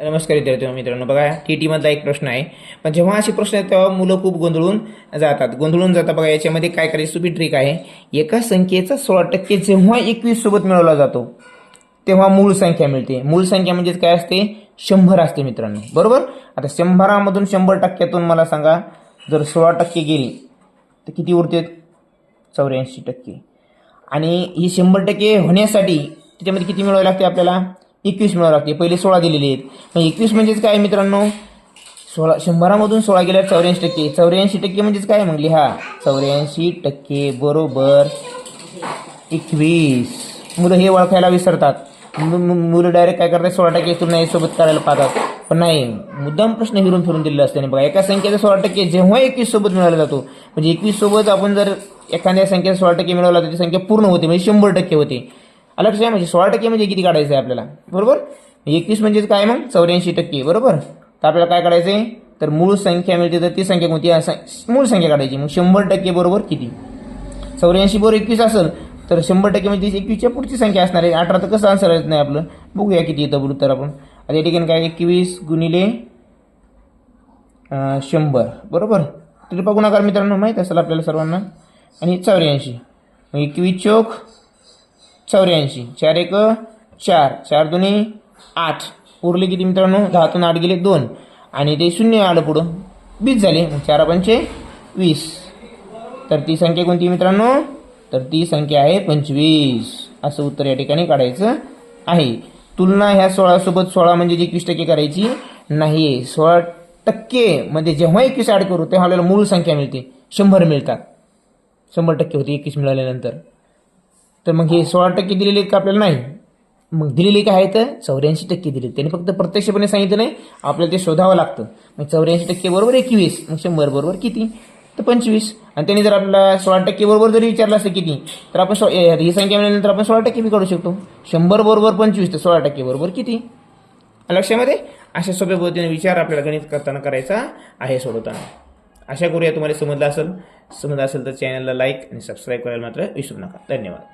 नमस्कार विद्यार्थी मित्रांनो, बघा टी मधला एक प्रश्न आहे. पण जेव्हा असे प्रश्न आहेत तेव्हा मुलं खूप गोंधळून जातात. बघा याच्यामध्ये काय करायची सोपी ट्रिक आहे. एका संख्येचा 16% जेव्हा 21 सोबत मिळवला जातो तेव्हा मूळ संख्या मिळते. मूळ संख्या म्हणजे काय असते? 100 असते मित्रांनो, बरोबर. आता 100मधून 100%तून मला सांगा, जर 16% गेली तर किती उरते? 84%. आणि ही 100% होण्यासाठी त्याच्यामध्ये किती मिळवावे लागते? आपल्याला 21 मिळवावे लागते. पहिले 16 दिलेले आहेत. मग 21 म्हणजेच काय मित्रांनो? 100मधून 16 गेल्यावर 84%. 84% म्हणजेच काय? मग लिहा 84% बरोबर 21. मुलं हे ओळखायला विसरतात. मुलं डायरेक्ट काय करतात? 16% तुलना सोबत करायला पाहतात. पण नाही, मुद्दाम प्रश्न फिरून फिरून दिलेला असते. बघा, एका संख्येचा 16% जेव्हा 21 सोबत मिळवला जातो, म्हणजे 21 सोबत आपण जर एखाद्या संख्येचा 16% मिळवला तर ती संख्या पूर्ण होते, म्हणजे 100% होते. लक्षात आहे? म्हणजे 16% म्हणजे किती काढायचं आहे आपल्याला, बरोबर. 21 म्हणजेच काय? मग 84%, बरोबर. तर आपल्याला काय काढायचं आहे? तर मूळ संख्या मिळते, तर ती संख्या कोणती? मूळ संख्या काढायची. मग 100% बरोबर किती? 84 बरोबर 21 असेल तर 100% म्हणजे 21च्या पुढची संख्या असणार आहे. 18 तर कसं आन्सर येत नाही आपलं. बघूया किती येतं उत्तर आपण. आता या ठिकाणी काय? 21 गुणिले 100, बरोबर. तरी बघू नका मित्रांनो, माहीत असेल आपल्याला सर्वांना. आणि 84. मग 21 चोक 84, 4 1 4, 4 2 8, उरले किती मित्रांनो? 10तून 8 गेले 2, आणि ते 0 आलं पुढं, 20 झाले. 4 पंचे 20. तर ती संख्या कोणती मित्रांनो? तर ती संख्या आहे 25. असं उत्तर या ठिकाणी काढायचं आहे. तुलना ह्या 16 सोबत 16 म्हणजे 21% करायची नाही. 16% मध्ये जेव्हा 21 ऍड करू तेव्हा आपल्याला मूळ संख्या मिळते, 100 मिळतात. 100% होते 21 मिळाल्यानंतर. तर मग हे 16% दिलेले का आपल्याला? नाही. मग दिलेली काय आहे? तर 84% दिली. त्यांनी फक्त प्रत्यक्षपणे सांगितलं नाही, आपल्याला ते शोधावं लागतं. मग 84% बरोबर 21, मग 100 बरोबर किती? तर 25. आणि त्यांनी जर आपल्याला 16% बरोबर जरी विचारलं असतं किती, तर आपण ही संख्या मिळाल्यानंतर आपण 16% बी काढू शकतो. 100 बरोबर 25, तर 16% बरोबर किती? लक्षामध्ये अशा सोप्या पद्धतीने विचार आपल्याला गणित करताना करायचा आहे, सोडवताना. आशा करूया तुम्हाला समजलं असेल तर चॅनलला लाईक आणि सबस्क्राईब करायला मात्र विसरू नका. धन्यवाद.